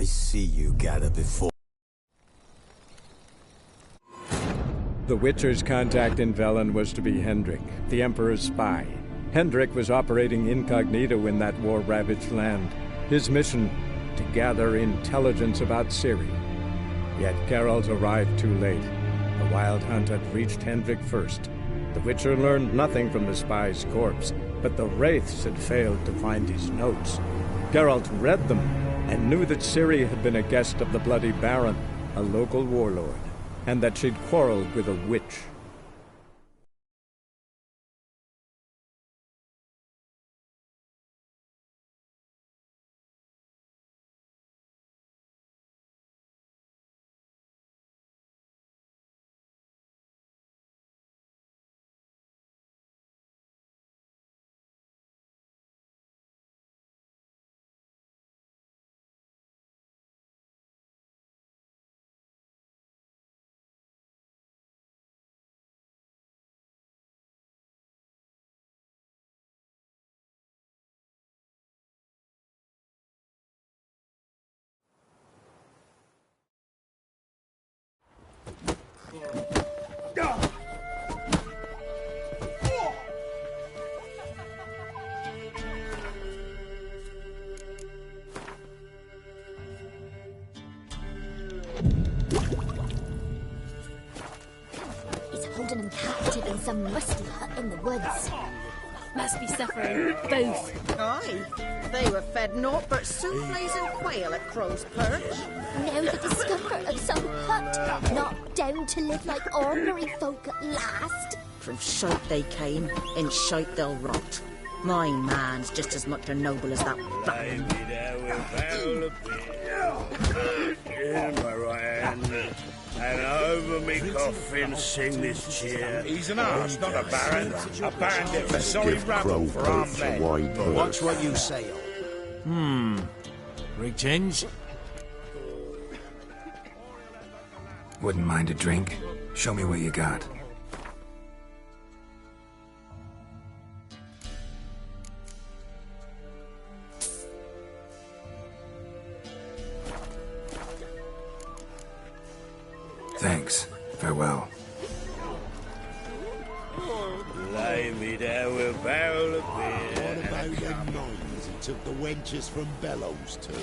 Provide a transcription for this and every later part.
see you gather before. The Witcher's contact in Velen was to be Hendrik, the Emperor's spy. Hendrik was operating incognito in that war-ravaged land. His mission, to gather intelligence about Ciri. Yet Geralt arrived too late. The Wild Hunt had reached Hendrik first. The Witcher learned nothing from the spy's corpse, but the Wraiths had failed to find his notes. Geralt read them, and knew that Ciri had been a guest of the Bloody Baron, a local warlord, and that she'd quarreled with a witch. He's holding him captive in some musty hut in the woods. Must be suffering both. Aye, they were fed naught but soufflés and quail at Crow's Perch. Now the discoverer of some hut, not down to live like ordinary folk at last. From shite they came, in shite they'll rot. My man's just as much a noble as that baron. In my right hand, and over me coffin sing this cheer. He's an arse, not a baron. A baron gets a sorry rabble for armed men. Watch what you say. Greetings. Wouldn't mind a drink. Show me what you got. Thanks. Farewell. Lay me down with a barrel of beer. What about them nines he took the wenches from Bellows to?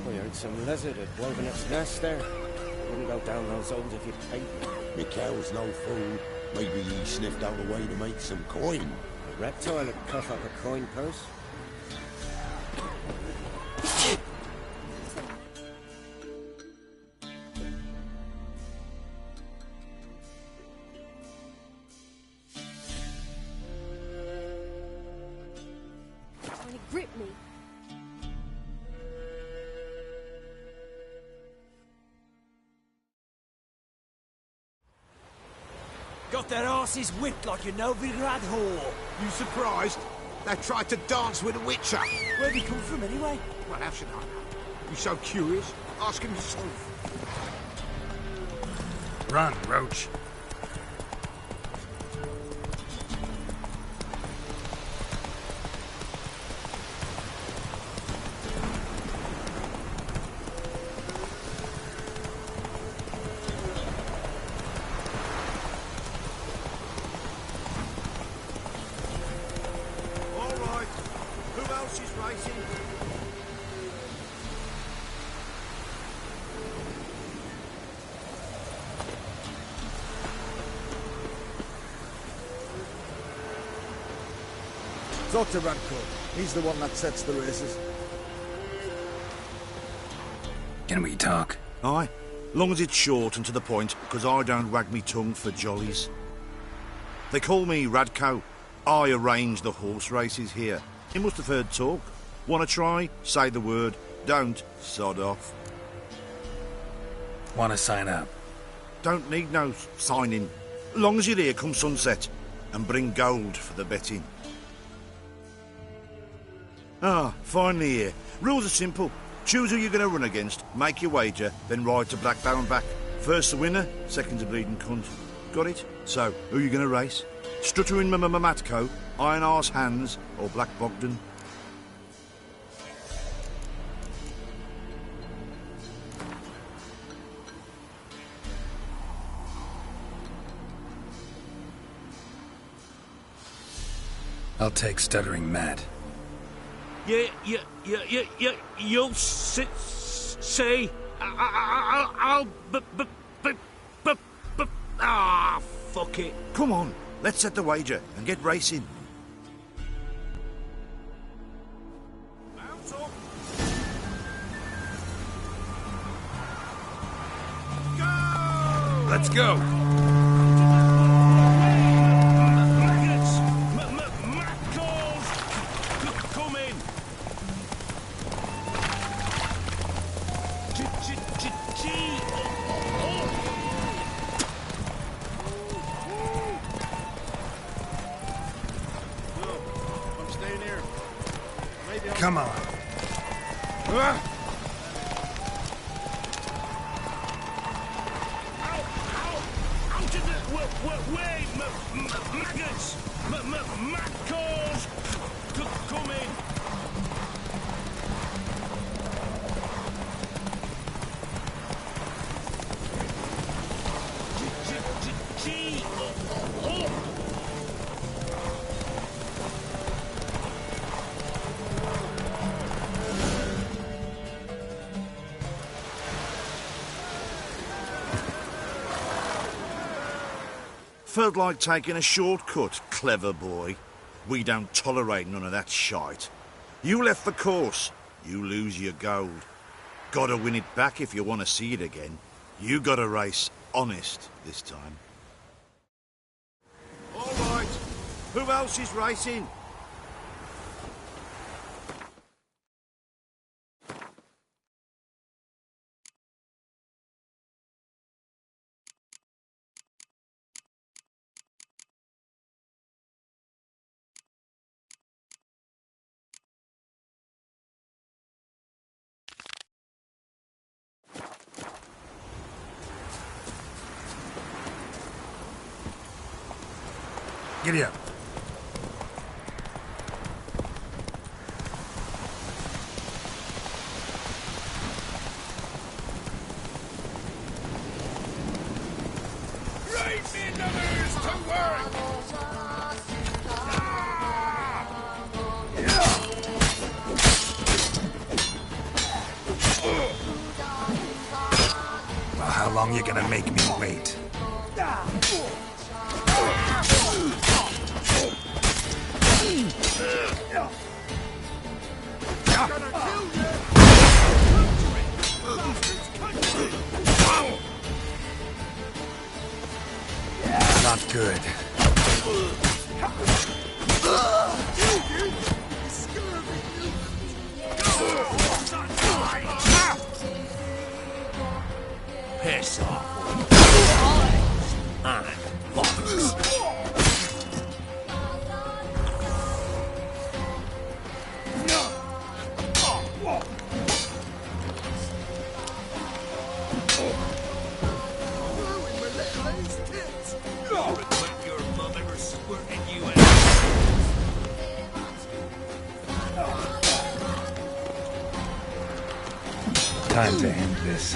We heard some lizard had woven its nest there. Wouldn't go down those holes if you paid. Mikhail's no fool. Maybe he sniffed out a way to make some coin. A reptile would cough up a coin purse. Grip me. Got their asses whipped like a Novigrad whore. You surprised? They tried to dance with a witcher. Where'd he come from anyway? Well, how should I know? You so curious? Ask him yourself. Run, Roach. Talk to Radko. He's the one that sets the races. Can we talk? Aye, long as it's short and to the point, because I don't wag me tongue for jollies. They call me Radko. I arrange the horse races here. You must have heard talk. Want to try? Say the word. Don't, sod off. Want to sign up? Don't need no signing. Long as you're here come sunset. And bring gold for the betting. Ah, finally here. Rules are simple. Choose who you're going to run against, make your wager, then ride to Blackbow and back. First the winner, second the bleeding cunt. Got it? So, who are you going to race? Stuttering Matko, Iron Arse Hands, or Black Bogdan? I'll take Stuttering Matt. You'll say, I'll, fuck it. Come on, let's set the wager and get racing. Let's go! Come on. Out of the way, maggots! Maccals! Come in! Felt like taking a shortcut, clever boy. We don't tolerate none of that shite. You left the course, you lose your gold. Gotta win it back if you want to see it again. You gotta race honest this time. All right, who else is racing? Giddy up. Right in the mirrors to work! Well, how long you gonna make me wait? Not good. Piss off. I'm bollocks. Time to end this.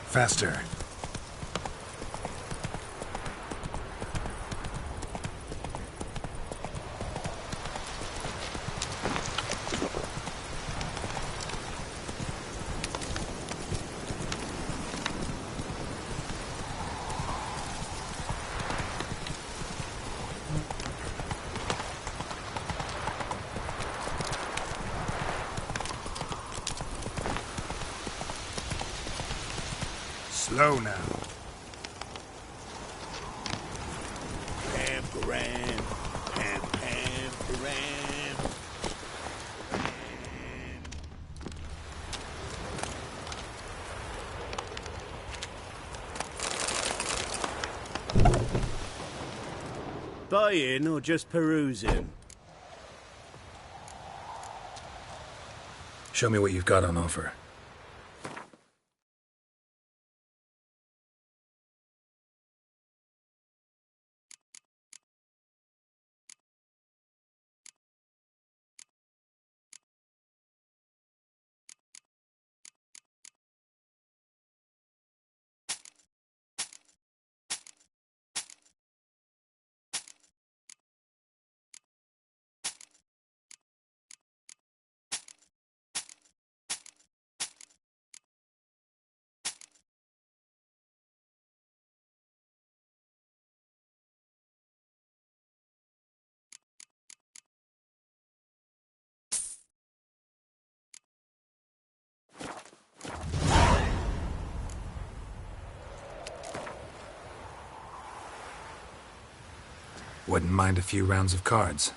Faster. Slow now. Pam-param, pam-pam-param. Buying or just perusing? Show me what you've got on offer. Wouldn't mind a few rounds of cards.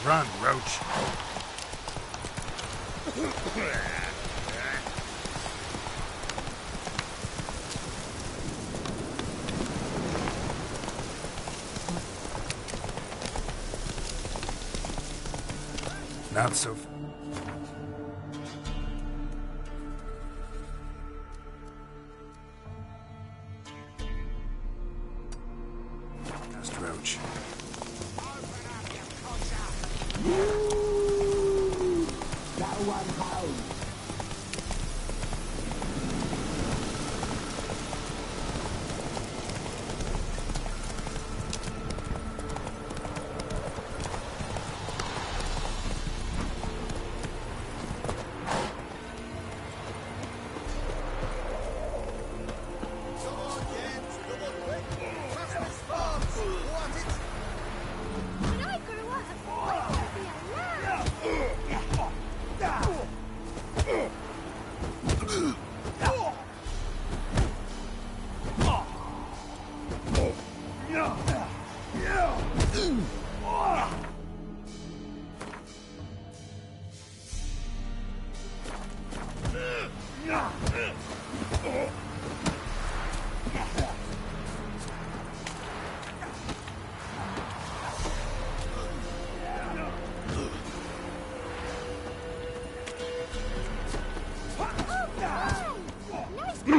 Run, Roach. Out so... Last roach.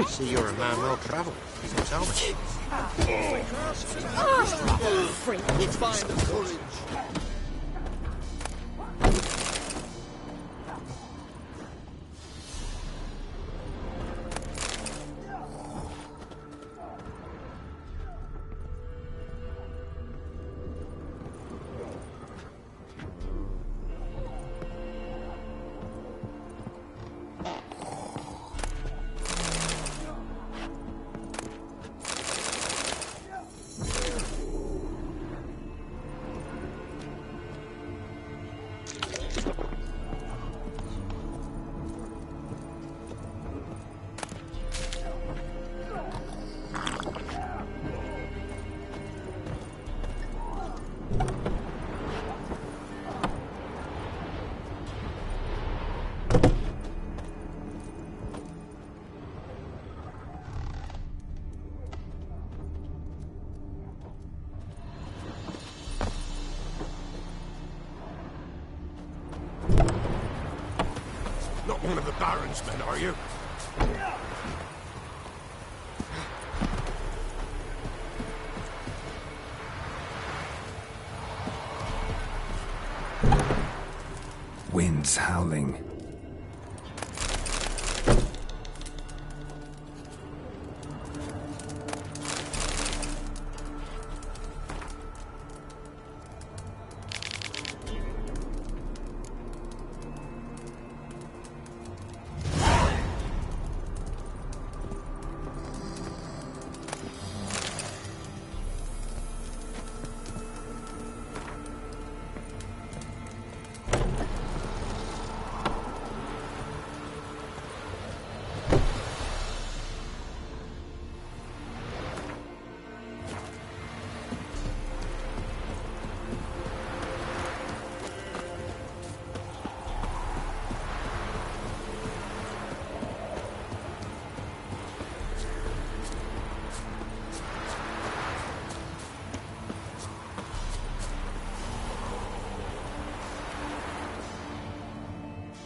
See, you're a man well travelled. So tell me. Freak. It's fine, the courage. Not one of the Baron's men, are you? Wind's howling.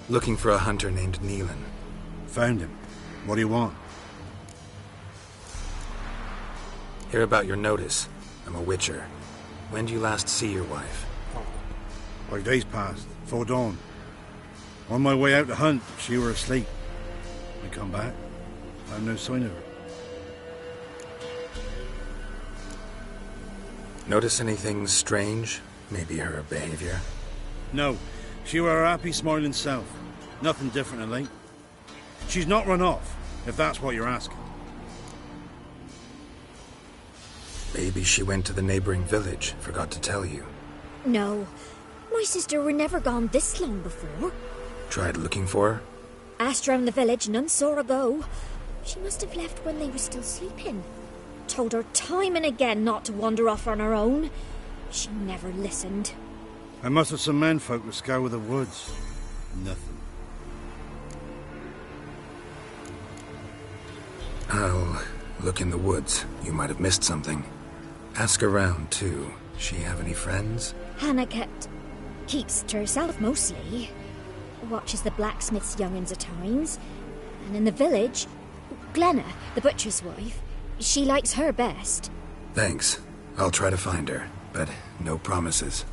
Looking for a hunter named Neelan. Found him. What do you want? Hear about your notice. I'm a witcher. When did you last see your wife? 5 days passed, before dawn. On my way out to hunt, she were asleep. I come back, found no sign of her. Notice anything strange? Maybe her behavior? No, she were her happy, smiling self. Nothing different than late. She's not run off, if that's what you're asking. Maybe she went to the neighboring village, forgot to tell you. No, my sister were never gone this long before. Tried looking for her? Asked round the village, none saw her go. She must have left when they were still sleeping. Told her time and again not to wander off on her own. She never listened. I must have some menfolk to scour the woods. Nothing. I'll look in the woods. You might have missed something. Ask around, too. She have any friends? Hannah kept Keeps to herself mostly. Watches the blacksmith's young'uns at times. And in the village, Glenna, the butcher's wife, she likes her best. Thanks. I'll try to find her, but no promises.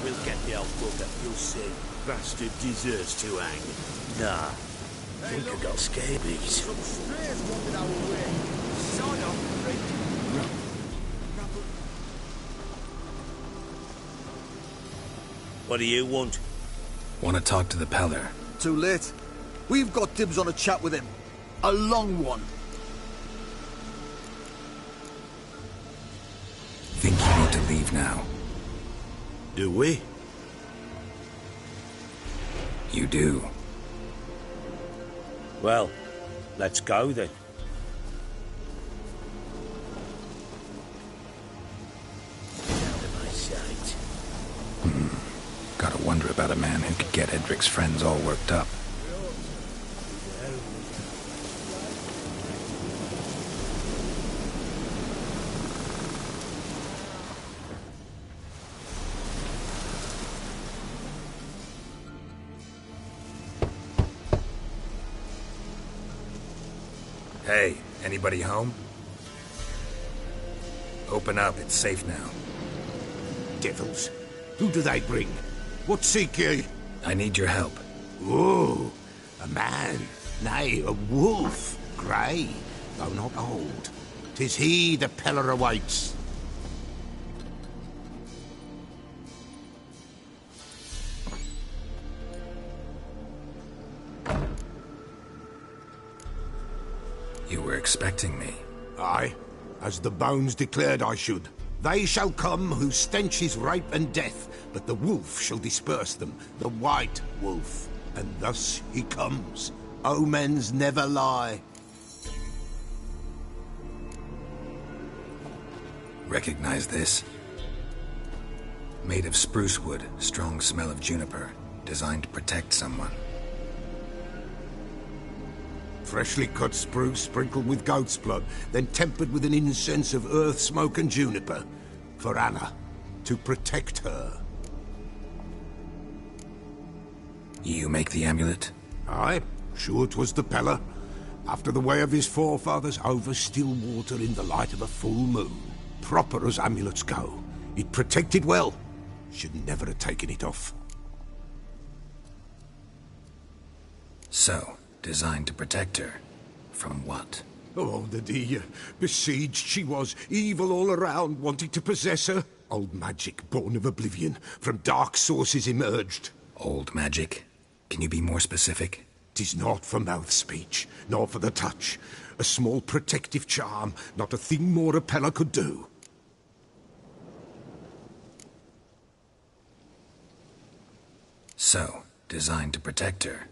We'll get the old bugger, you'll see. Bastard deserves to hang. Nah. Think I got scabies. What do you want? Want to talk to the Peller. Too late. We've got dibs on a chat with him. A long one. Think you need to leave now? Do we? You do. Well, let's go then. Out of my sight. Gotta wonder about a man who could get Edric's friends all worked up. Hey, anybody home? Open up, it's safe now. Devils. Who do they bring? What seek ye? I need your help. Oh, a man. Nay, a wolf. Grey, though not old. 'Tis he the Peller awaits. You were expecting me. Aye, as the bones declared I should. They shall come whose stench is rape and death, but the wolf shall disperse them, the white wolf. And thus he comes. Omens never lie. Recognize this? Made of spruce wood, strong smell of juniper, designed to protect someone. Freshly cut spruce sprinkled with goat's blood, then tempered with an incense of earth, smoke and juniper. For Anna, to protect her. You make the amulet? Aye, sure 'twas the Peller. After the way of his forefathers, over still water in the light of a full moon. Proper as amulets go. It protected well. Should never have taken it off. So, designed to protect her. From what? Oh, the dear. Besieged she was, evil all around, wanting to possess her. Old magic, born of oblivion, from dark sources emerged. Old magic? Can you be more specific? 'Tis not for mouth speech, nor for the touch. A small protective charm, not a thing more a Peller could do. So, designed to protect her.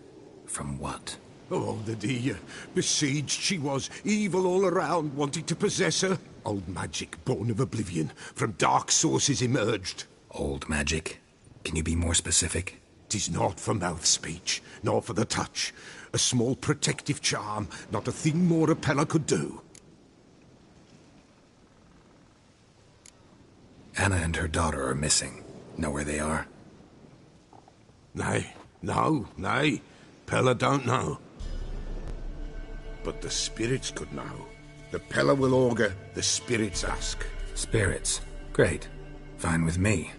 From what? Oh, the dear. Besieged she was, evil all around, wanting to possess her. Old magic, born of oblivion, from dark sources emerged. Old magic? Can you be more specific? 'Tis not for mouth speech, nor for the touch. A small protective charm, not a thing more a Peller could do. Anna and her daughter are missing. Know where they are? Nay, nay. Peller don't know. But the spirits could know. The Peller will augur, the spirits ask. Spirits? Great. Fine with me.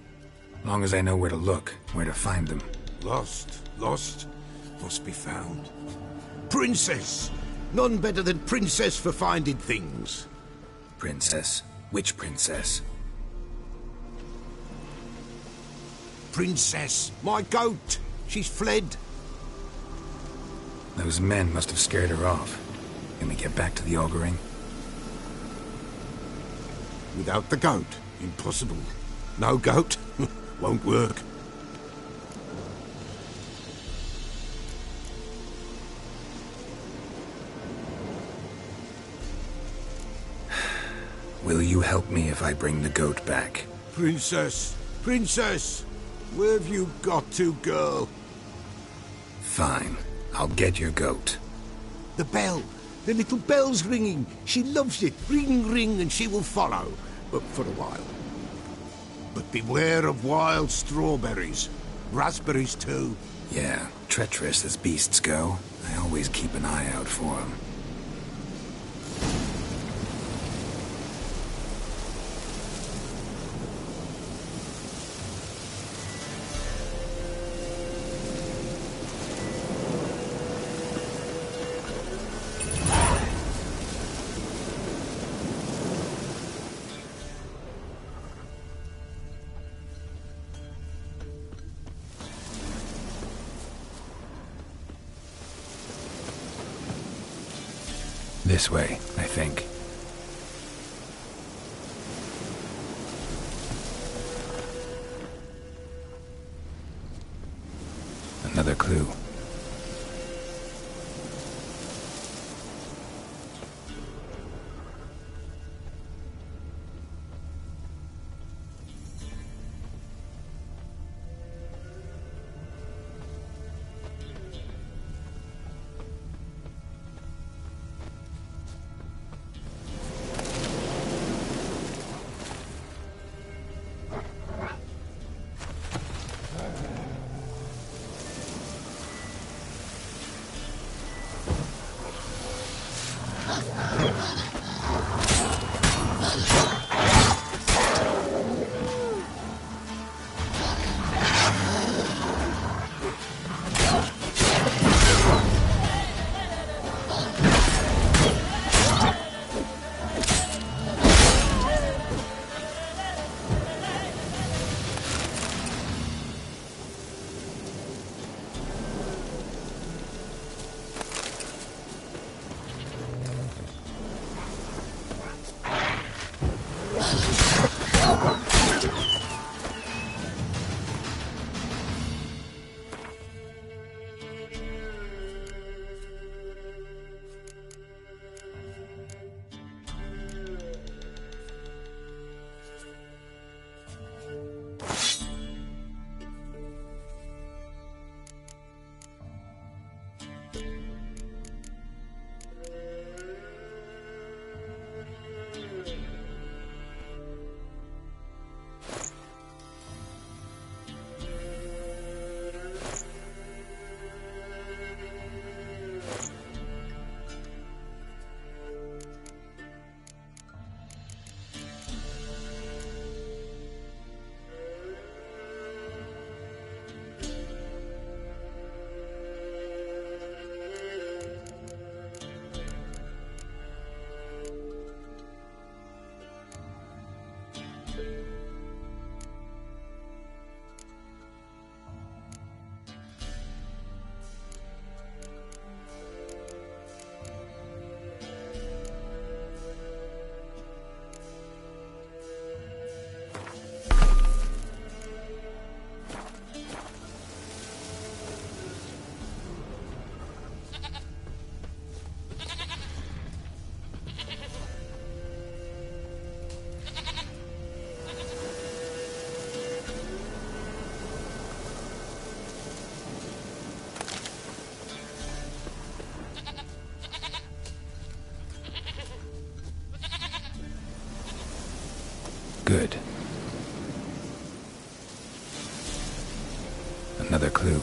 Long as I know where to look, where to find them. Lost, must be found. Princess! None better than Princess for finding things. Princess? Which princess? Princess, my goat! She's fled. Those men must have scared her off. Can we get back to the auguring? Without the goat, impossible. No goat, Won't work. Will you help me if I bring the goat back? Princess! Princess! Where have you got to, girl? Fine. I'll get your goat. The bell! The little bell's ringing. She loves it. Ring, ring, and she will follow. But for a while. But beware of wild strawberries. Raspberries, too. Yeah, treacherous as beasts go. I always keep an eye out for them. This way, I think. Another clue. Good. Another clue.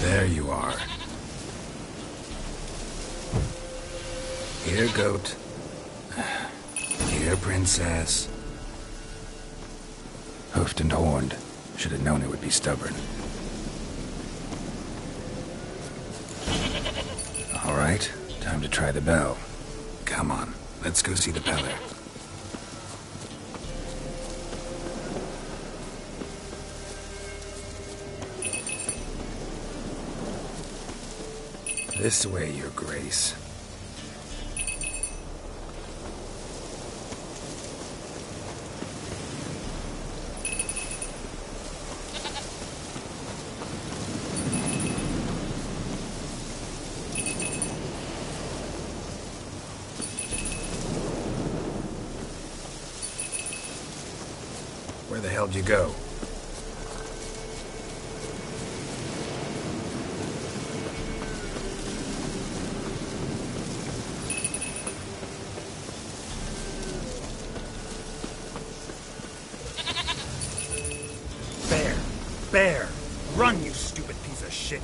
There you are. Here, goat. Here, princess. Hoofed and horned. Should have known it would be stubborn. All right, time to try the bell. Come on, let's go see the peddler. This way, Your Grace. hell'd you go? Bear! Run, you stupid piece of shit!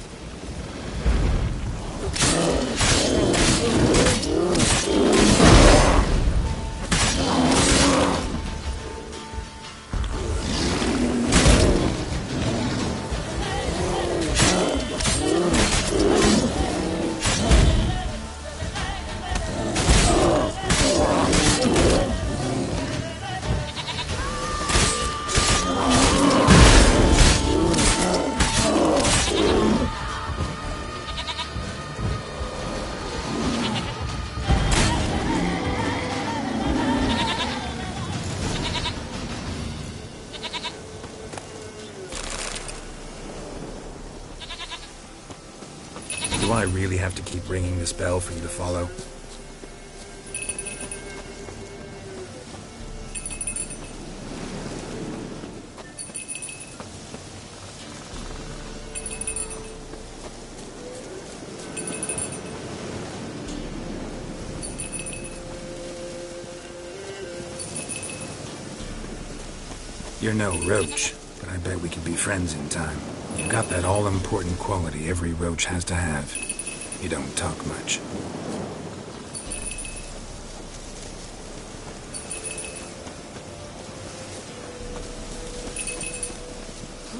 Do I really have to keep ringing this bell for you to follow? You're no roach, but I bet we could be friends in time. You've got that all-important quality every roach has to have. You don't talk much.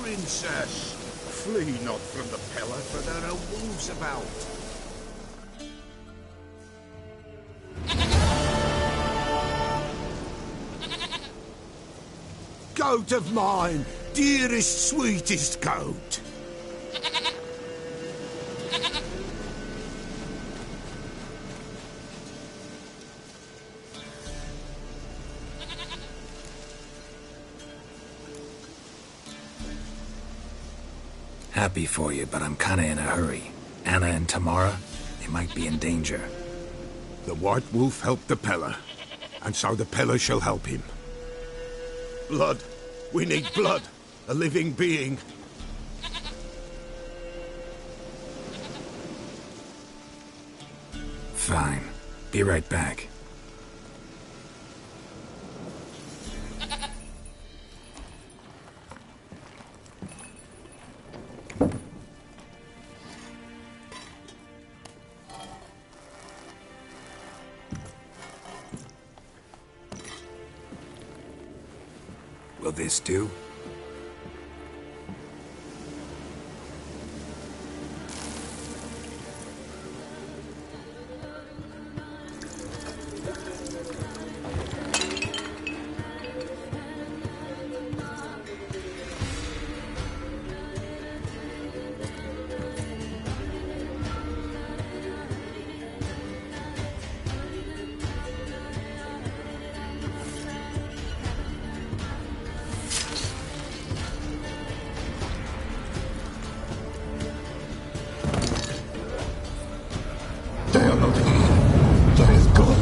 Princess, flee not from the pillar, for there are wolves about. Goat of mine, dearest, sweetest goat. Happy for you, but I'm kinda in a hurry. Anna and Tamara, they might be in danger. The White Wolf helped the Peller, and so the Peller shall help him. Blood. We need blood. A living being. Fine. Be right back. Will this do? They are not here. There is God.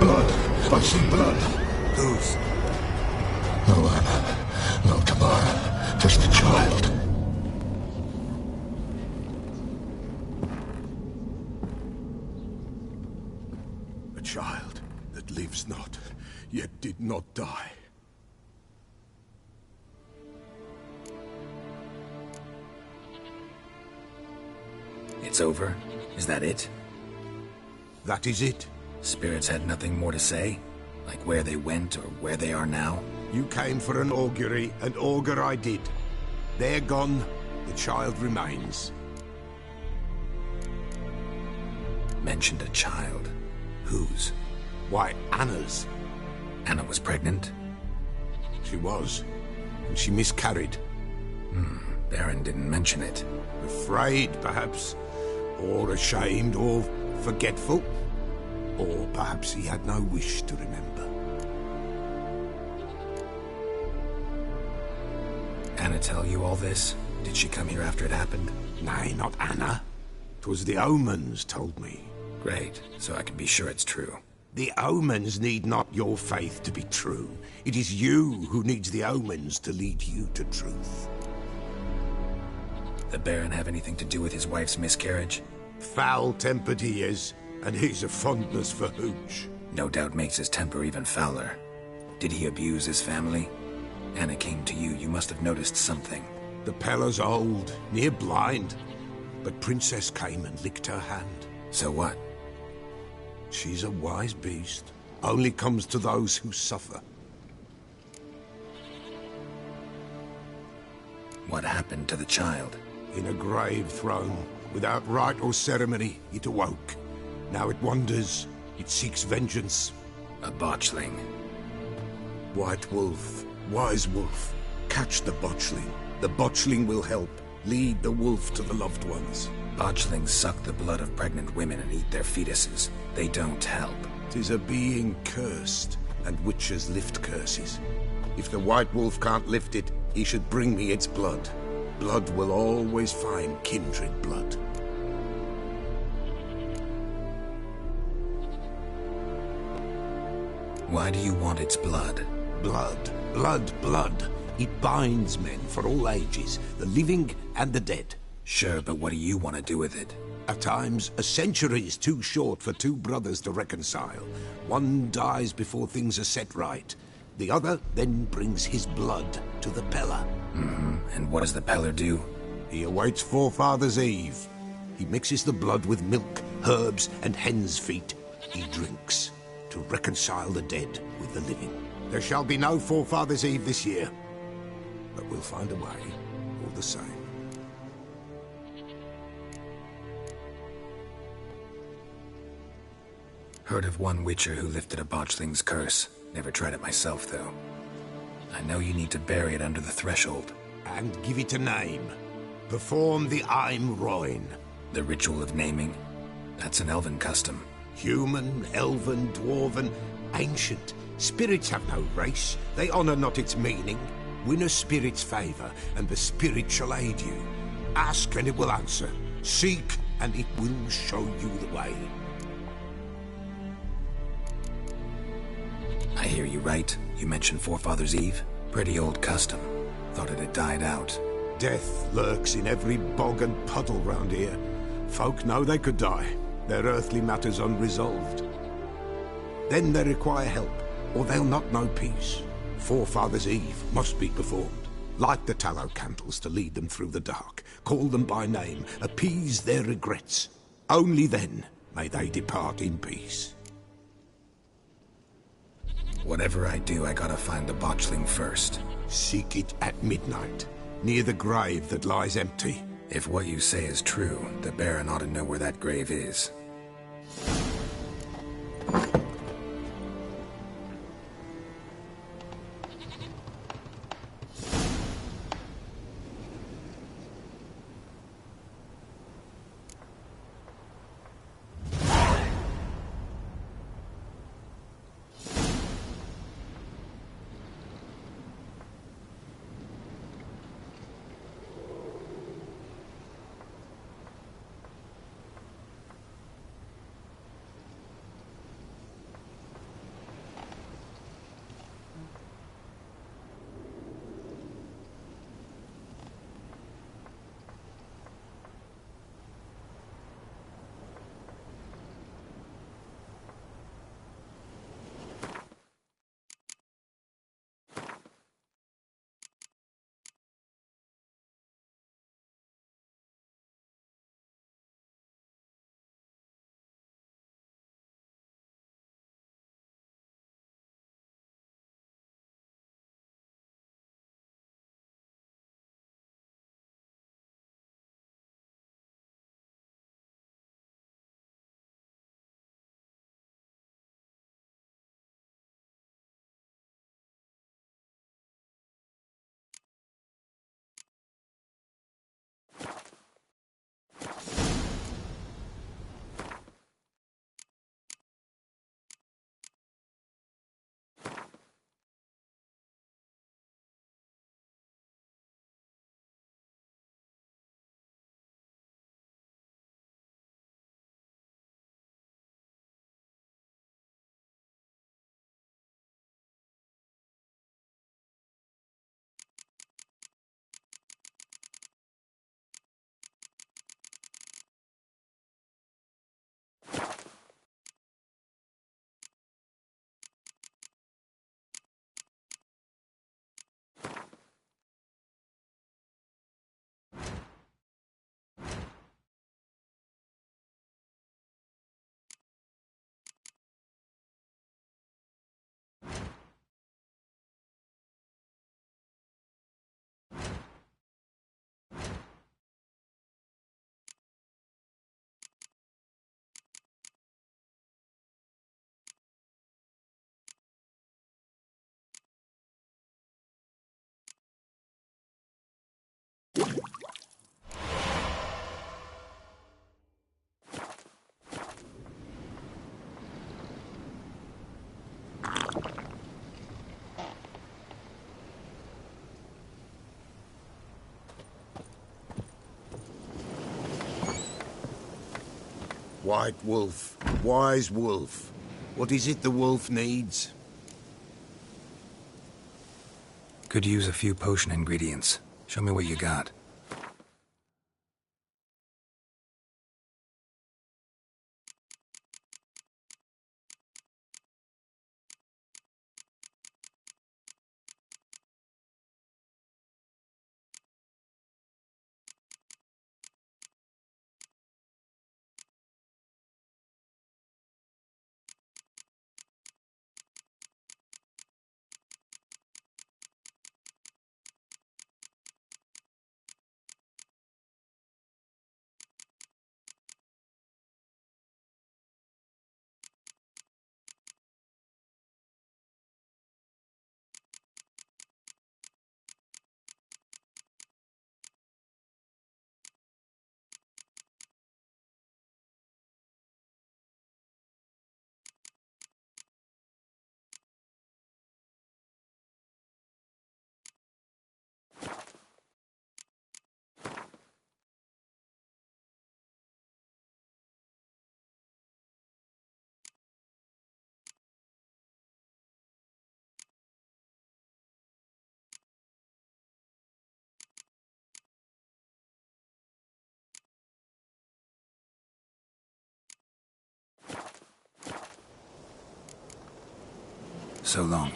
Blood. I see blood. Whose? No Anna. No Tamara. Just a child. A child that lives not, yet did not die. It's over? Is that it? That is it. Spirits had nothing more to say? Like where they went or where they are now? You came for an augury, and augur I did. They're gone, the child remains. Mentioned a child. Whose? Why, Anna's. Anna was pregnant? She was, and she miscarried. Baron didn't mention it. Afraid, perhaps, or ashamed, or forgetful. Or perhaps he had no wish to remember. Anna tell you all this? Did she come here after it happened? Nay, not Anna. 'Twas the omens told me. Great, so I can be sure it's true. The omens need not your faith to be true. It is you who needs the omens to lead you to truth. The Baron have anything to do with his wife's miscarriage? Foul-tempered he is, and he's a fondness for hooch. No doubt makes his temper even fouler. Did he abuse his family? Anna came to you. You must have noticed something. The Pella's old, near blind. But Princess came and licked her hand. So what? She's a wise beast. Only comes to those who suffer. What happened to the child? In a grave thrown. Without rite or ceremony, it awoke. Now it wanders. It seeks vengeance. A botchling. White wolf. Wise wolf. Catch the botchling. The botchling will help. Lead the wolf to the loved ones. Botchlings suck the blood of pregnant women and eat their fetuses. They don't help. 'Tis a being cursed, and witches lift curses. If the white wolf can't lift it, he should bring me its blood. Blood will always find kindred blood. Why do you want its blood? Blood, blood, blood. It binds men for all ages, the living and the dead. Sure, but what do you want to do with it? At times, a century is too short for two brothers to reconcile. One dies before things are set right. The other then brings his blood to the Pella. And what does the Peller do? He awaits Forefather's Eve. He mixes the blood with milk, herbs, and hen's feet. He drinks to reconcile the dead with the living. There shall be no Forefather's Eve this year. But we'll find a way, all the same. Heard of one witcher who lifted a botchling's curse. Never tried it myself, though. I know you need to bury it under the threshold. And give it a name. Perform the Aim Roin. The ritual of naming? That's an elven custom. Human, elven, dwarven, ancient. Spirits have no race. They honor not its meaning. Win a spirit's favor, and the spirit shall aid you. Ask, and it will answer. Seek, and it will show you the way. I hear you right. You mentioned Forefather's Eve? Pretty old custom. Thought it had died out. Death lurks in every bog and puddle round here. Folk know they could die, their earthly matters unresolved. Then they require help, or they'll not know peace. Forefather's Eve must be performed. Light the tallow candles to lead them through the dark. Call them by name, appease their regrets. Only then may they depart in peace. Whatever I do, I gotta find the botchling first. Seek it at midnight, near the grave that lies empty. If what you say is true, the Baron ought to know where that grave is. White wolf, wise wolf. What is it the wolf needs? Could use a few potion ingredients. Show me what you got. So long.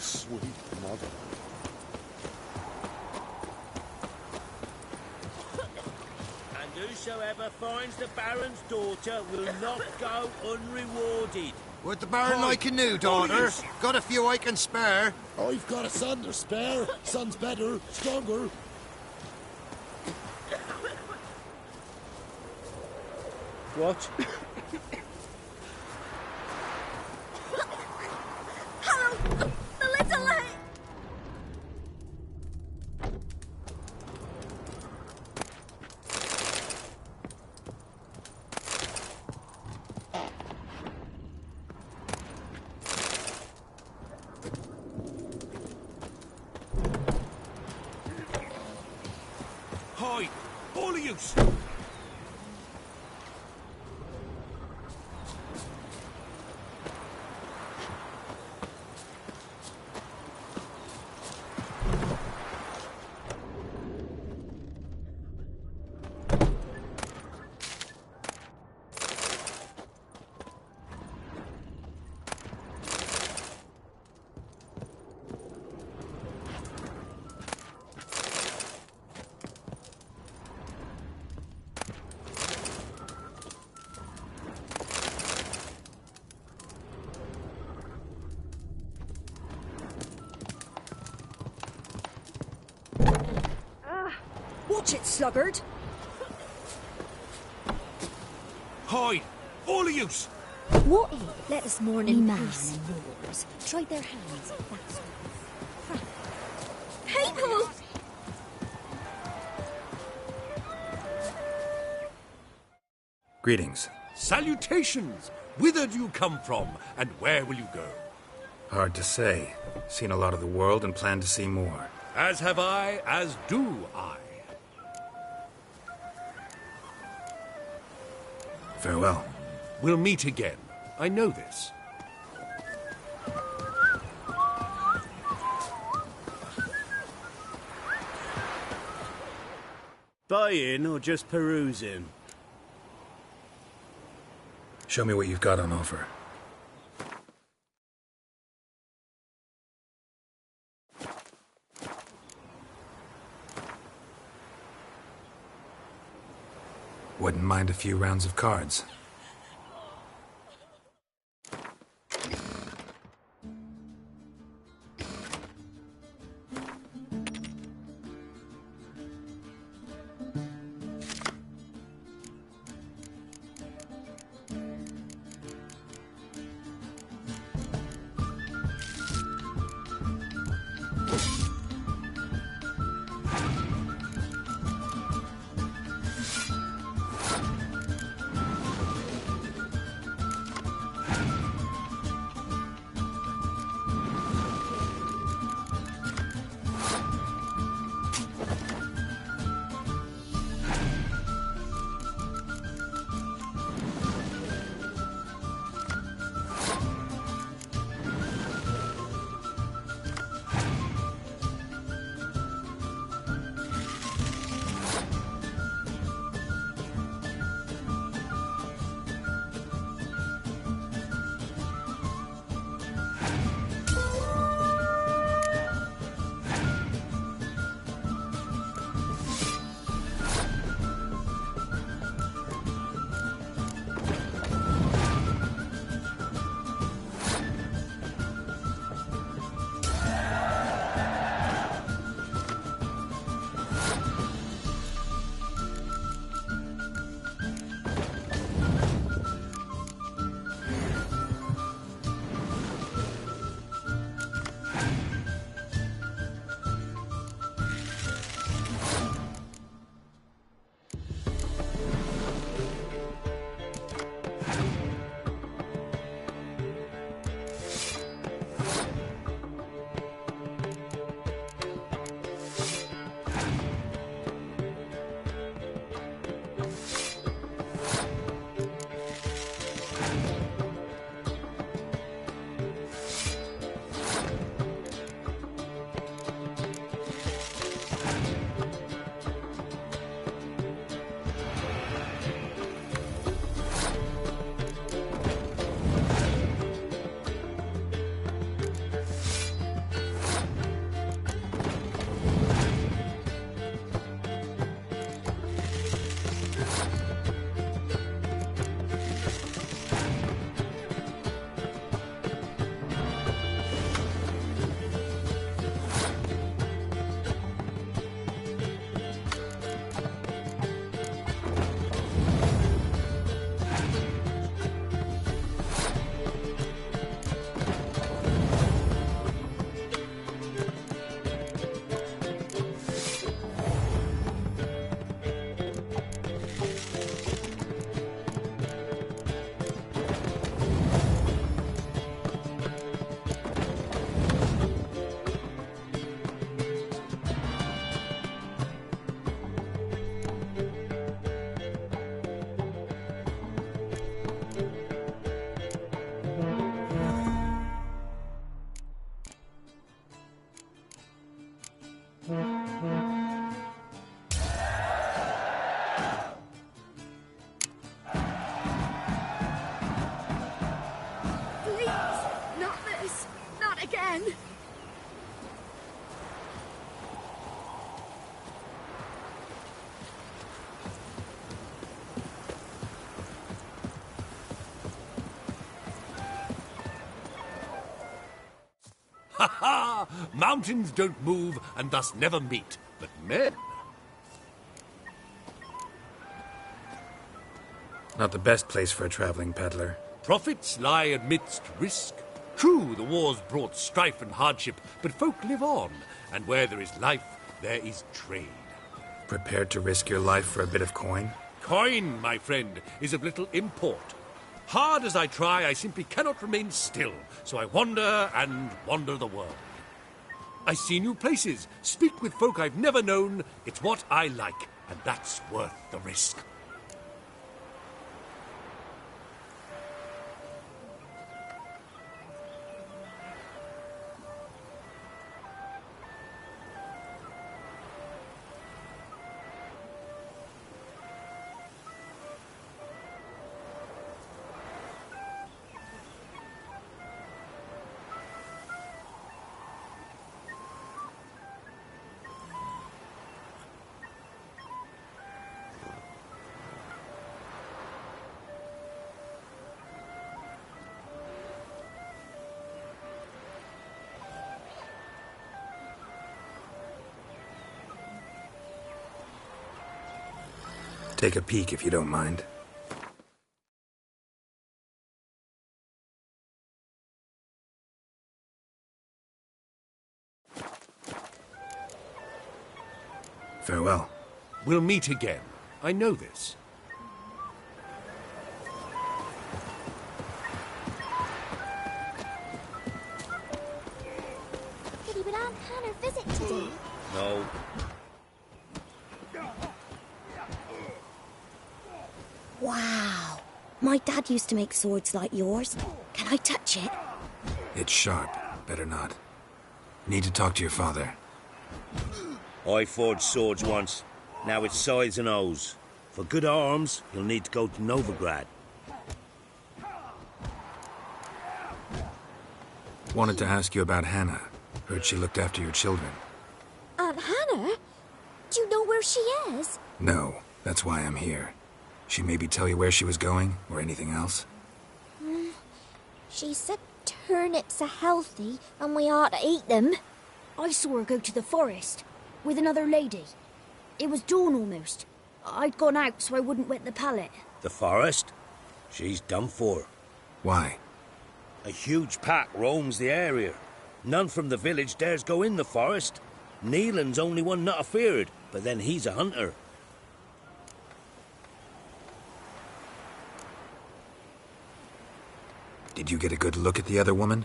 Sweet mother. And whosoever finds the Baron's daughter will not go unrewarded. Would the Baron like a new daughter? Got a few I can spare. I've got a son to spare. Son's better, stronger. What? Hello! The little lady! Hide! All of you! Watch it, sluggard! Hide! All of you! What? Let us mourn in peace. Moors tried their hands at that sort of craft. People! Greetings. Salutations! Whither do you come from, and where will you go? Hard to say. Seen a lot of the world and plan to see more. As have I, as do I. Farewell. We'll meet again. I know this. Buying or just perusing? Show me what you've got on offer. Wouldn't mind a few rounds of cards. Ha ha! Mountains don't move and thus never meet, but men... Not the best place for a traveling peddler. Profits lie amidst risk. True, the wars brought strife and hardship, but folk live on, and where there is life, there is trade. Prepared to risk your life for a bit of coin? Coin, my friend, is of little import. Hard as I try, I simply cannot remain still, so I wander and wander the world. I see new places, speak with folk I've never known. It's what I like, and that's worth the risk. Take a peek if you don't mind. Farewell. We'll meet again. I know this. Would Aunt Hannah visit today? No. Wow. My dad used to make swords like yours. Can I touch it? It's sharp. Better not. Need to talk to your father. I forged swords once. Now it's size and O's. For good arms, you'll need to go to Novigrad. Wanted to ask you about Hannah. Heard she looked after your children. Aunt Hannah? Do you know where she is? No, that's why I'm here. She maybe tell you where she was going, or anything else? She said turnips are healthy and we ought to eat them. I saw her go to the forest with another lady. It was dawn almost. I'd gone out so I wouldn't wet the pallet. The forest? She's done for. Why? A huge pack roams the area. None from the village dares go in the forest. Neelan's only one not afeared, but then he's a hunter. Did you get a good look at the other woman?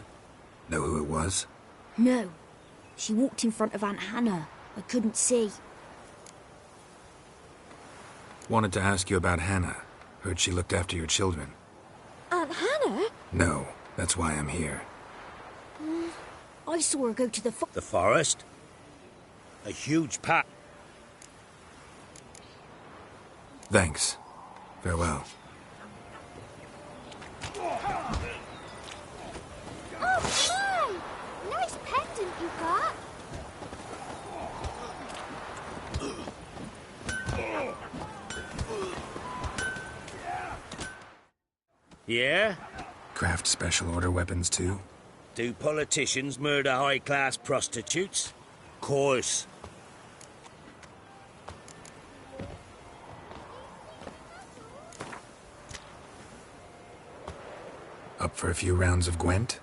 Know who it was? No. She walked in front of Aunt Hannah. I couldn't see. Wanted to ask you about Hannah. Heard she looked after your children. Aunt Hannah? No, that's why I'm here. I saw her go to the The forest? A huge pack. Thanks. Farewell. Oh, my! Nice pendant you got. Yeah? Craft special order weapons too? Do politicians murder high-class prostitutes? Course. Up for a few rounds of Gwent?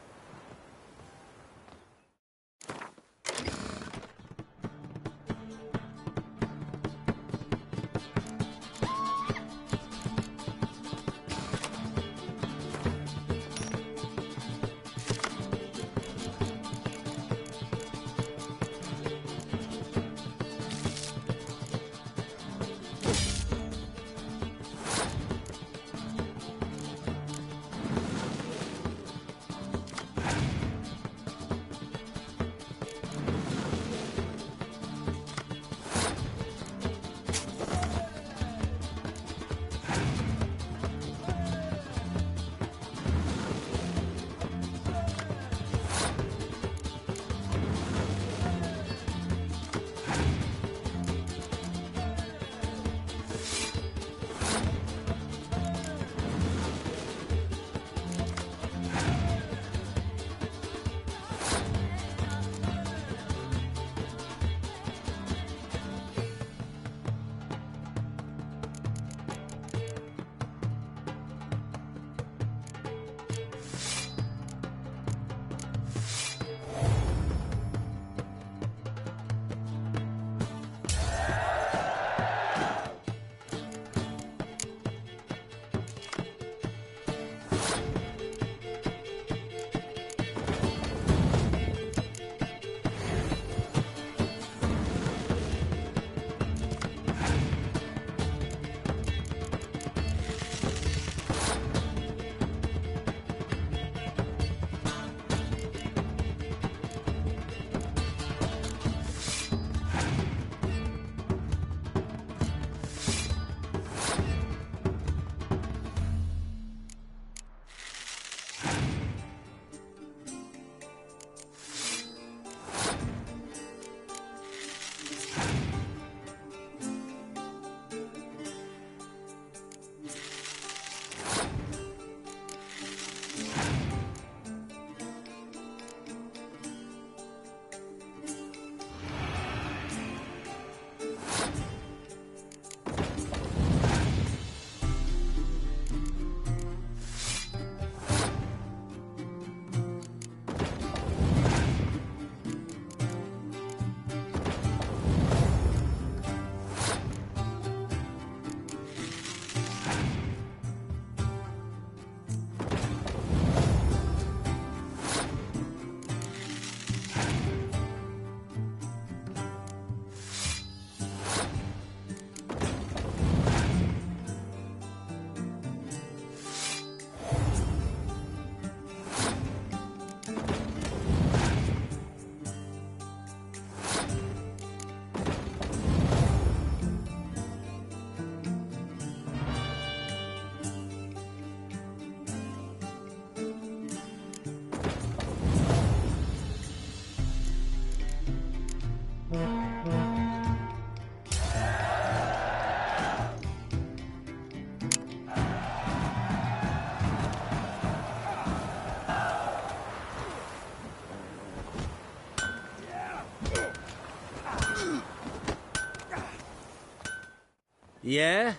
Yeah?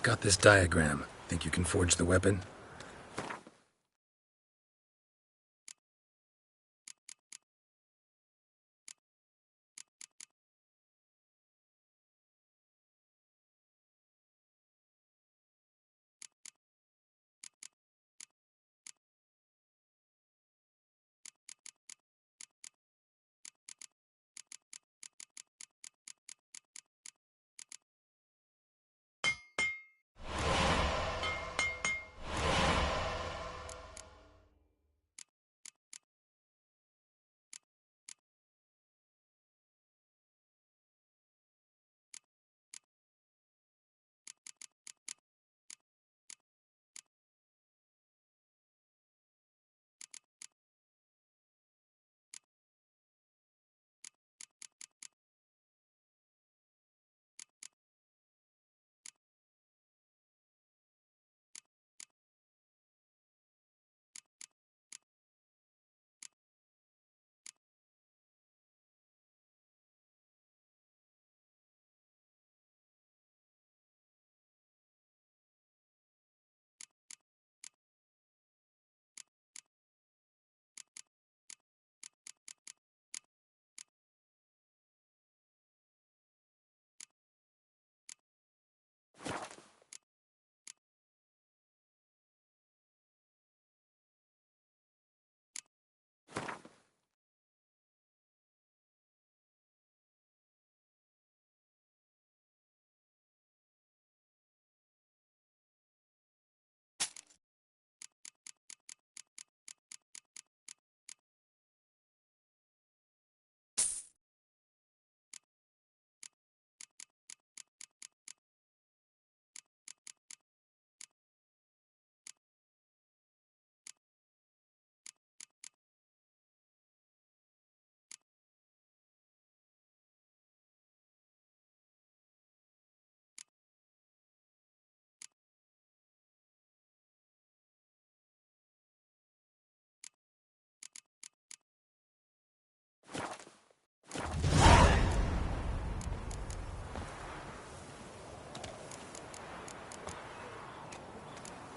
Got this diagram. Think you can forge the weapon?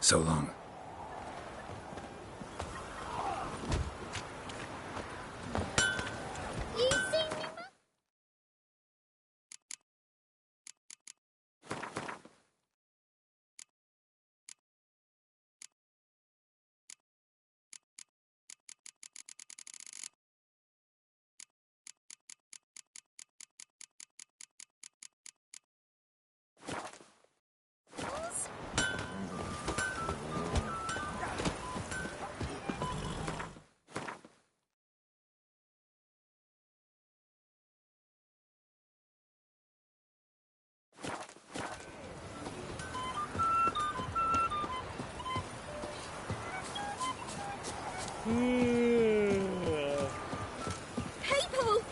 So long. People!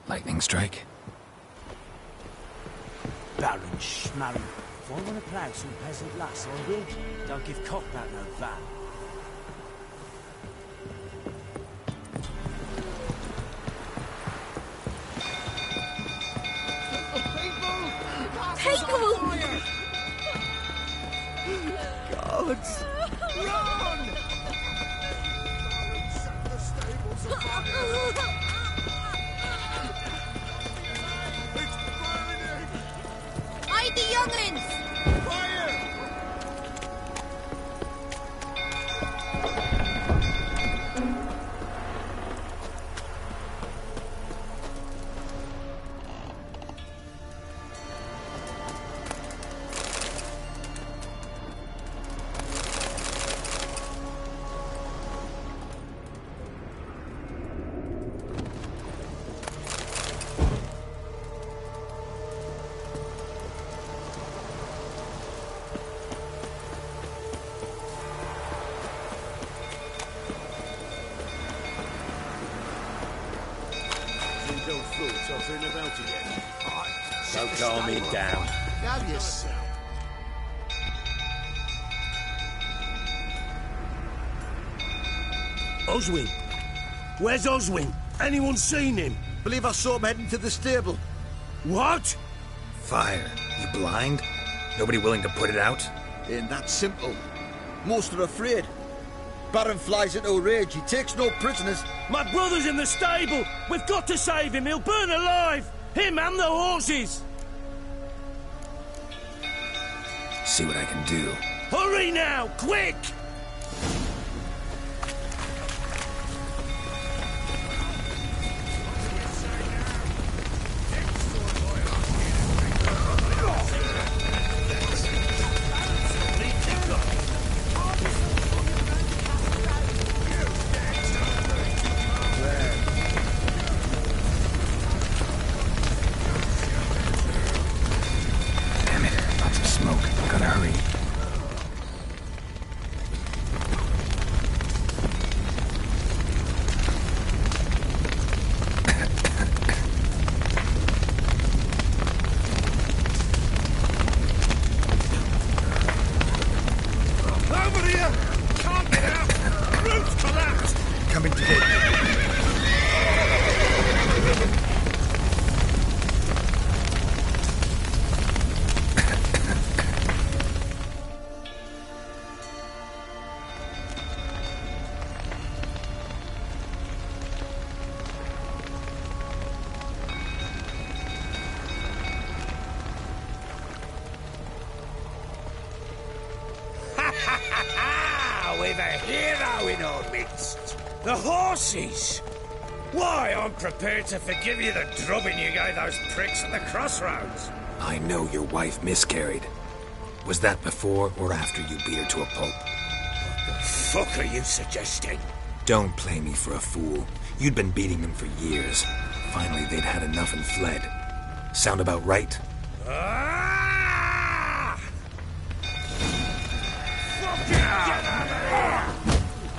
Lightning strike? Baron Schmarren. If I want to plough some peasant lass, I will. Don't give cock that no van. People! Gods! Run! Hide the young'uns! think old fool's offering about again? Don't calm me down. Have yourself. Oswin! Where's Oswin? Anyone seen him? Believe I saw him heading to the stable. What? Fire. You blind? Nobody willing to put it out? Ain't that simple. Most are afraid. Baron flies into a rage. He takes no prisoners. My brother's in the stable! We've got to save him! He'll burn alive! Him and the horses! See what I can do. Hurry now! Quick! Damn it, lots of smoke. Gotta hurry. Over here! Can't get out! Roof's collapsed! Coming to get you. We've a hero in our midst. The horses! Why, I'm prepared to forgive you the drubbing you gave those pricks at the crossroads. I know your wife miscarried. Was that before or after you beat her to a pulp? What the fuck are you suggesting? Don't play me for a fool. You'd been beating them for years. Finally, they'd had enough and fled. Sound about right?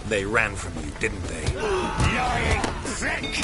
They ran from you, didn't they? Lying prick!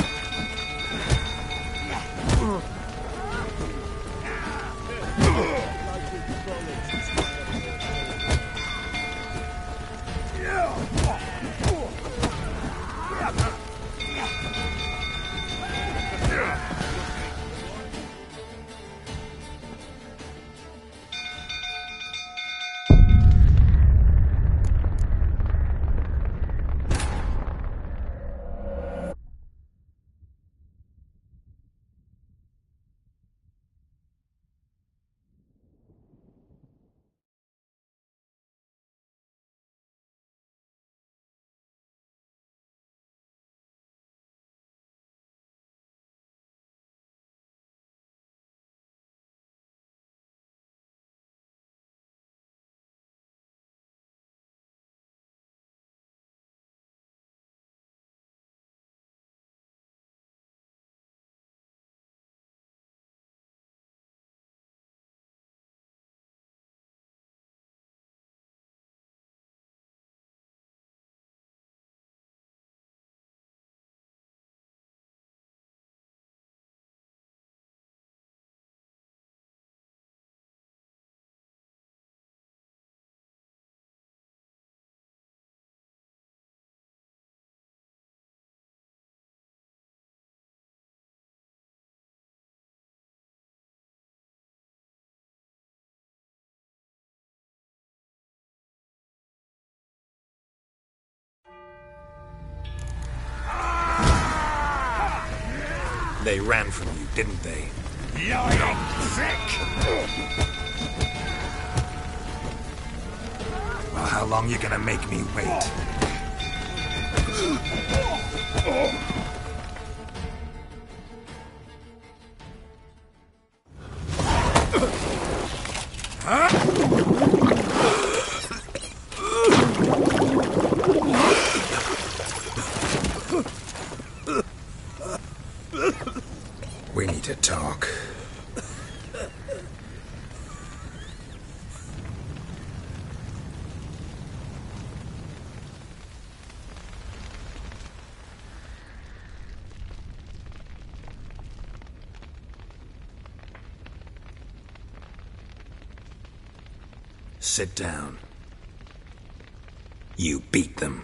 They ran from you, didn't they? Lying prick! Well, how long you gonna make me wait? We need to talk. Sit down. You beat them.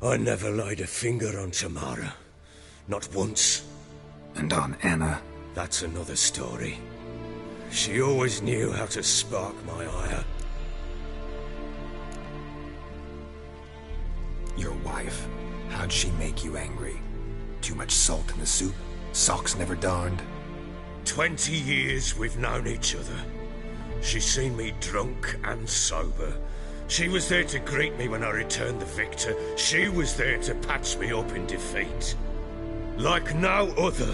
I never laid a finger on Tamara. Not once. And on Anna? That's another story. She always knew how to spark my ire. Your wife, how'd she make you angry? Too much salt in the soup? Socks never darned? 20 years we've known each other. She's seen me drunk and sober. She was there to greet me when I returned the victor. She was there to patch me up in defeat. Like no other,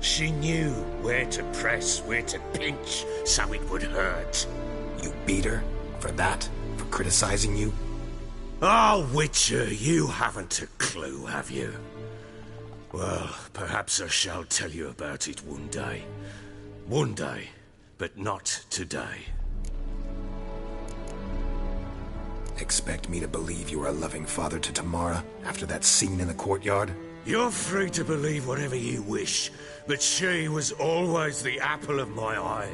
she knew where to press, where to pinch, so it would hurt. You beat her? For that? For criticizing you? Oh, Witcher, you haven't a clue, have you? Well, perhaps I shall tell you about it one day. One day, but not today. Expect me to believe you were a loving father to Tamara after that scene in the courtyard? You're free to believe whatever you wish, but she was always the apple of my eye.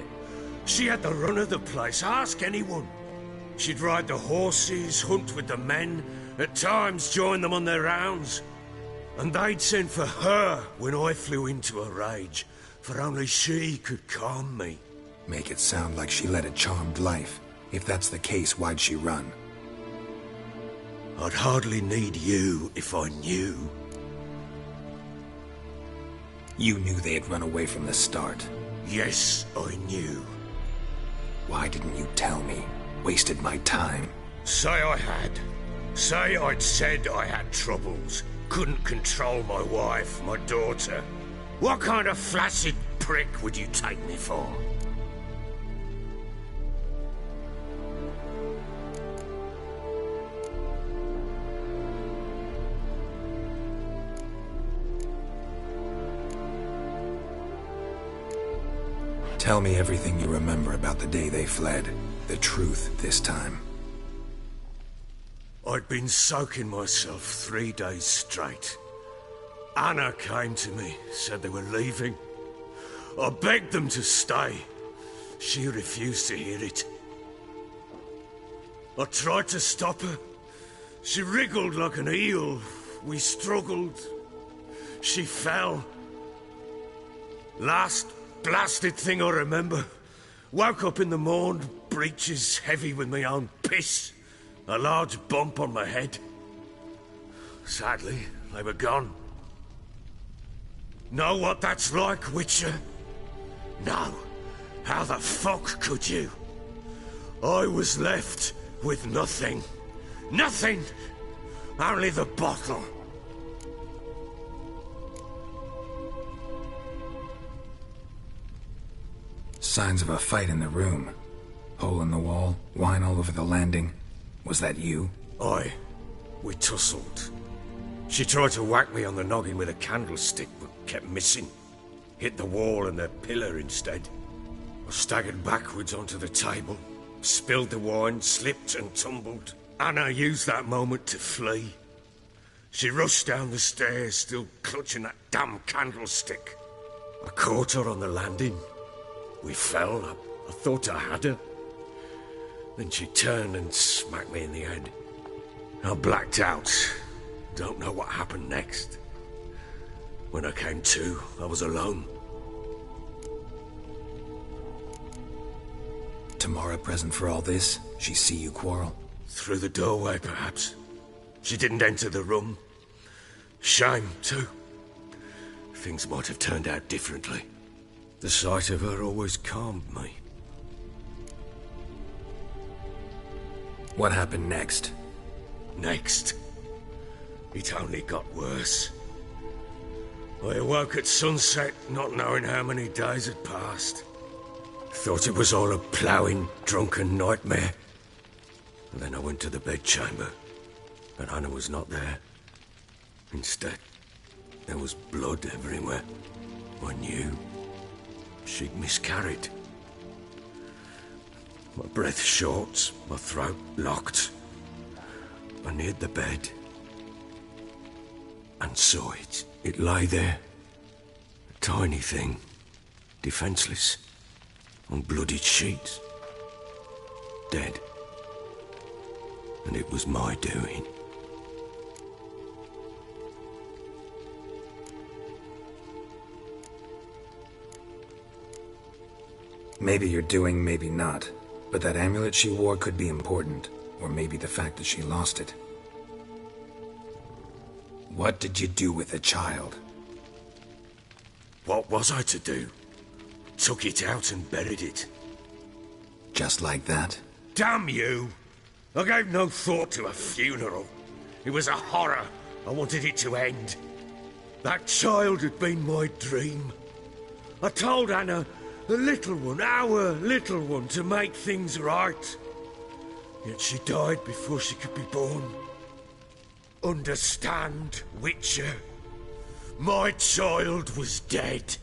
She had the run of the place, ask anyone. She'd ride the horses, hunt with the men, at times join them on their rounds. And they'd send for her when I flew into a rage, for only she could calm me. Make it sound like she led a charmed life. If that's the case, why'd she run? I'd hardly need you if I knew. You knew they had run away from the start. Yes, I knew. Why didn't you tell me? Wasted my time. Say I had. Say I'd said I had troubles. Couldn't control my wife, my daughter. What kind of flaccid prick would you take me for? Tell me everything you remember about the day they fled. The truth this time. I'd been soaking myself 3 days straight. Anna came to me, said they were leaving. I begged them to stay. She refused to hear it. I tried to stop her. She wriggled like an eel. We struggled. She fell. Last blasted thing I remember. Woke up in the morn, breeches heavy with my own piss. A large bump on my head. Sadly, they were gone. Know what that's like, Witcher? No. How the fuck could you? I was left with nothing. Nothing! Only the bottle. Signs of a fight in the room. Hole in the wall, wine all over the landing. Was that you? Aye. We tussled. She tried to whack me on the noggin with a candlestick, but kept missing. Hit the wall and the pillar instead. I staggered backwards onto the table, spilled the wine, slipped and tumbled. Anna used that moment to flee. She rushed down the stairs, still clutching that damn candlestick. I caught her on the landing. We fell. I thought I had her. Then she turned and smacked me in the head. I blacked out. Don't know what happened next. When I came to, I was alone. Tamara present for all this? She see you quarrel? Through the doorway, perhaps. She didn't enter the room. Shame, too. Things might have turned out differently. The sight of her always calmed me. What happened next? Next? It only got worse. I awoke at sunset, not knowing how many days had passed. Thought it was all a ploughing, drunken nightmare. And then I went to the bedchamber, but Anna was not there. Instead, there was blood everywhere. I knew she'd miscarried. My breath short, my throat locked. I neared the bed and saw it. It lay there, a tiny thing, defenseless, on bloodied sheets, dead. and it was my doing. Maybe you're doing, maybe not. But that amulet she wore could be important. Or maybe the fact that she lost it. What did you do with the child? What was I to do? Took it out and buried it. Just like that? Damn you! I gave no thought to a funeral. It was a horror. I wanted it to end. That child had been my dream. I told Anna, the little one, our little one, to make things right. Yet she died before she could be born. Understand, Witcher? My child was dead.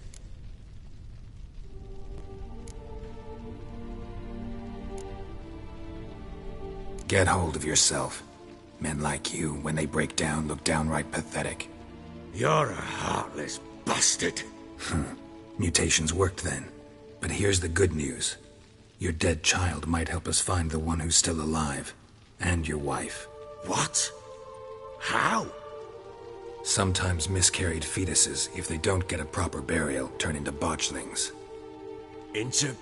Get hold of yourself. Men like you, when they break down, look downright pathetic. You're a heartless bastard. Mutations worked then. But here's the good news. Your dead child might help us find the one who's still alive. And your wife. What? How? Sometimes miscarried fetuses, if they don't get a proper burial, turn into botchlings. Into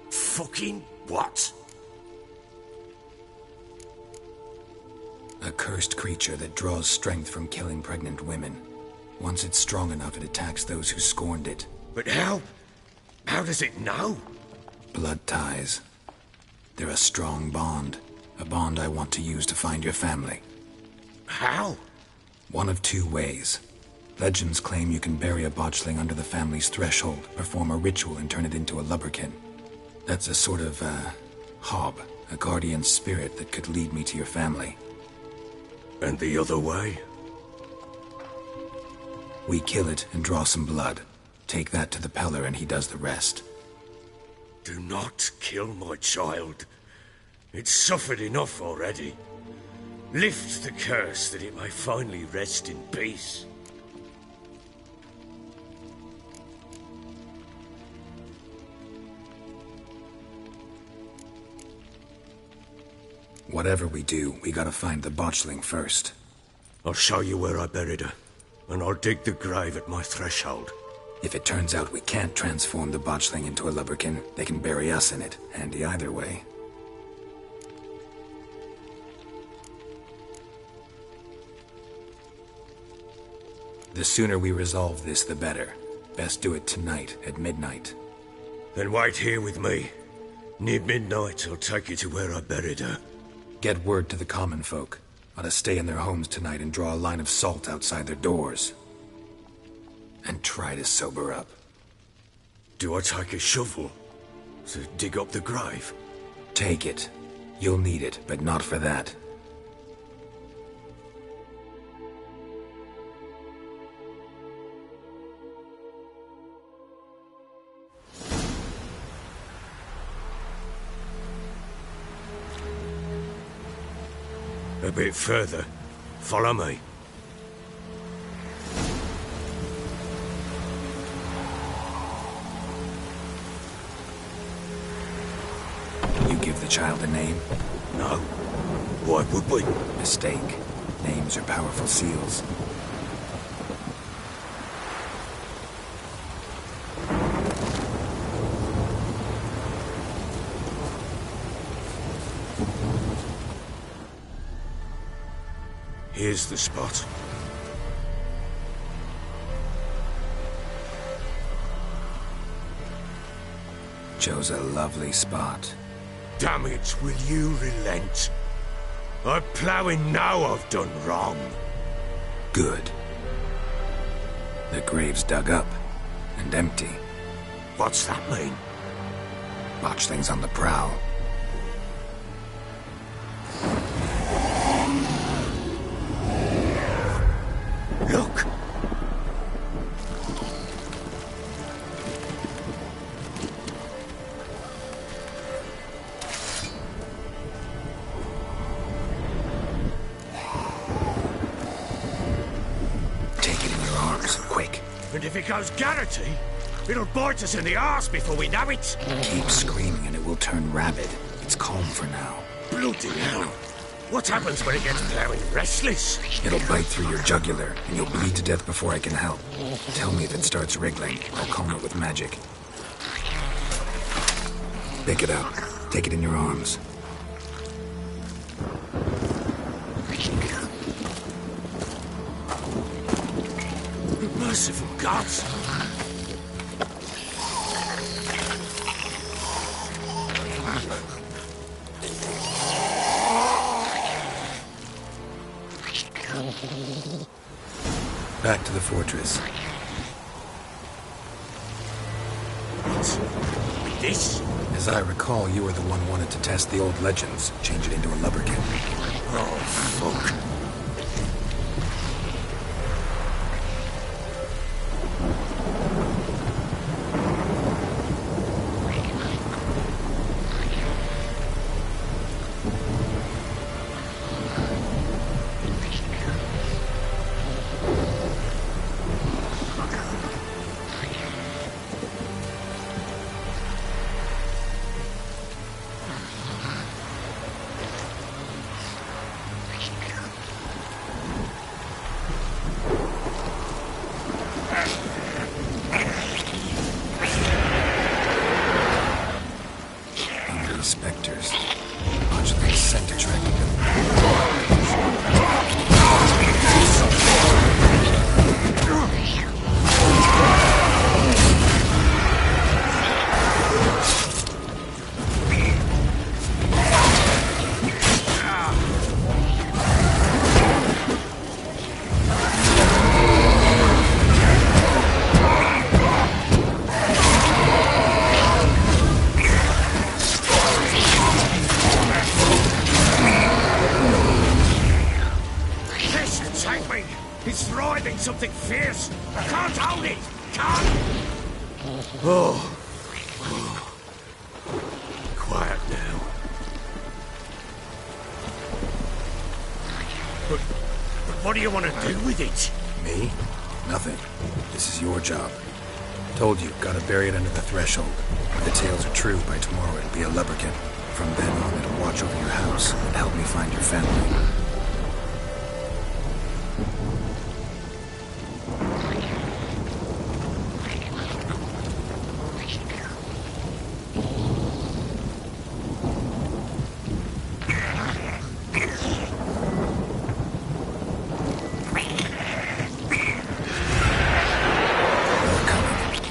fucking what? A cursed creature that draws strength from killing pregnant women. Once it's strong enough, it attacks those who scorned it. But how? How does it know? Blood ties. They're a strong bond. A bond I want to use to find your family. How? One of two ways. Legends claim you can bury a botchling under the family's threshold, perform a ritual and turn it into a lubberkin. That's a sort of, hob, a guardian spirit that could lead me to your family. And the other way? We kill it and draw some blood. Take that to the Peller and he does the rest. Do not kill my child. It's suffered enough already. Lift the curse that it may finally rest in peace. Whatever we do, we gotta find the botchling first. I'll show you where I buried her, and I'll dig the grave at my threshold. If it turns out we can't transform the botchling into a lubberkin, they can bury us in it. Handy either way. The sooner we resolve this, the better. Best do it tonight, at midnight. Then wait here with me. Near midnight, I'll take you to where I buried her. Get word to the common folk. Ought to stay in their homes tonight and draw a line of salt outside their doors. And try to sober up. Do I take a shovel to dig up the grave? Take it. You'll need it, but not for that. A bit further. Follow me. You give the child a name? No. Why would we? Mistake. Names are powerful seals. Here's the spot. Chose a lovely spot. Damn it, will you relent? I'm ploughing now I've done wrong. Good. The grave's dug up and empty. What's that mean? Botchling's on the prowl. Look! Take it in your arms, quick. And if it goes Garrity, it'll bite us in the arse before we know it. Keep screaming and it will turn rabid. It's calm for now. Bloody hell. What happens when it gets plowing restless? It'll bite through your jugular, and you'll bleed to death before I can help. Tell me if it starts wriggling. I'll calm it with magic. Pick it up. Take it in your arms. Merciful gods! Back to the fortress. What's this? As I recall, you were the one wanted to test the old legends, change it into a lubberkin. Oh, fuck. Spectres. Botchling scent attracting them. It's writhing something fierce. I can't hold it. Can't. Oh. Quiet now. But what do you want to do with it? Me? Nothing. This is your job. Told you, gotta bury it under the threshold. If the tales are true, by tomorrow it'll be a lubberkin. From then on, it'll watch over your house and help me find your family.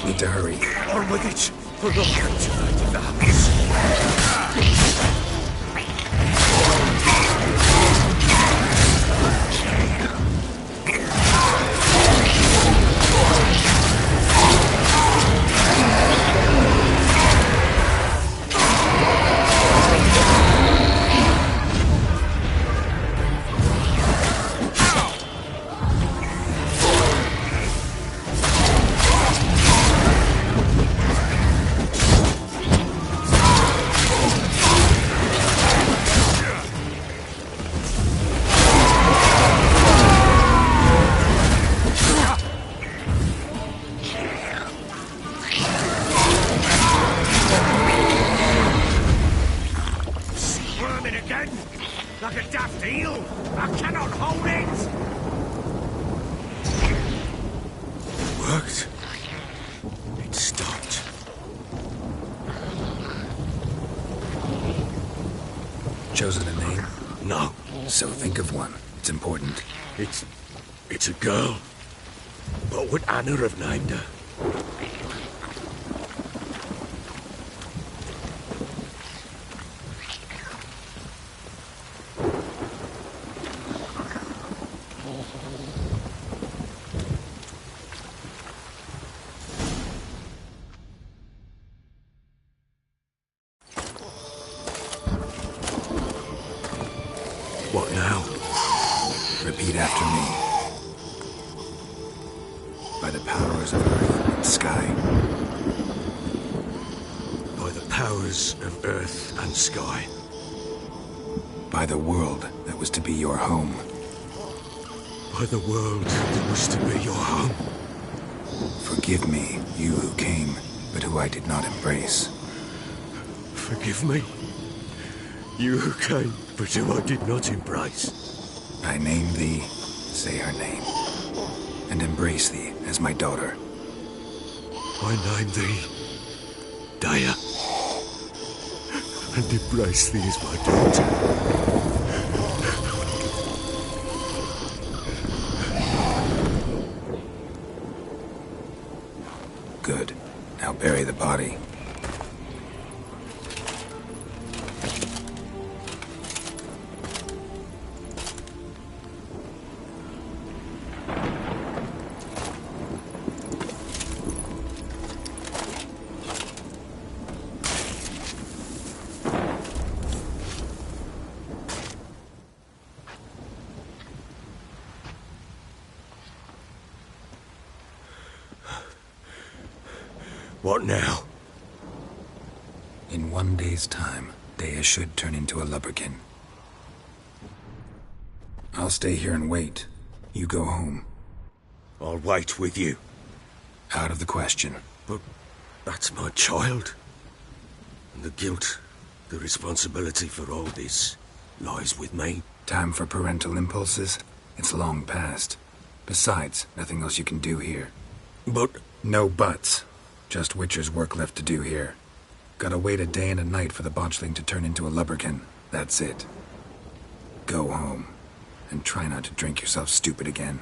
Need to hurry. On with it. For the tonight in the house. Like a daft eel! I cannot hold it! It worked. It stopped. Chosen a name? No. So think of one. It's important. It's a girl. What would Anna have named her? What now? Repeat after me. By the powers of earth and sky. By the powers of earth and sky. By the world that was to be your home. By the world that was to be your home. Forgive me, you who came, but who I did not embrace. Forgive me, you who came, but who I did not embrace. I name thee, say her name, and embrace thee as my daughter. I name thee Daya, and embrace thee as my daughter. Good. Now bury the body. What now? In 1 day's time, Daya should turn into a lubberkin. I'll stay here and wait. You go home. I'll wait with you. Out of the question. But that's my child. And the guilt, the responsibility for all this lies with me. Time for parental impulses? It's long past. Besides, nothing else you can do here. But... No buts. Just Witcher's work left to do here. Gotta wait a day and a night for the botchling to turn into a lubberkin. That's it. Go home. And try not to drink yourself stupid again.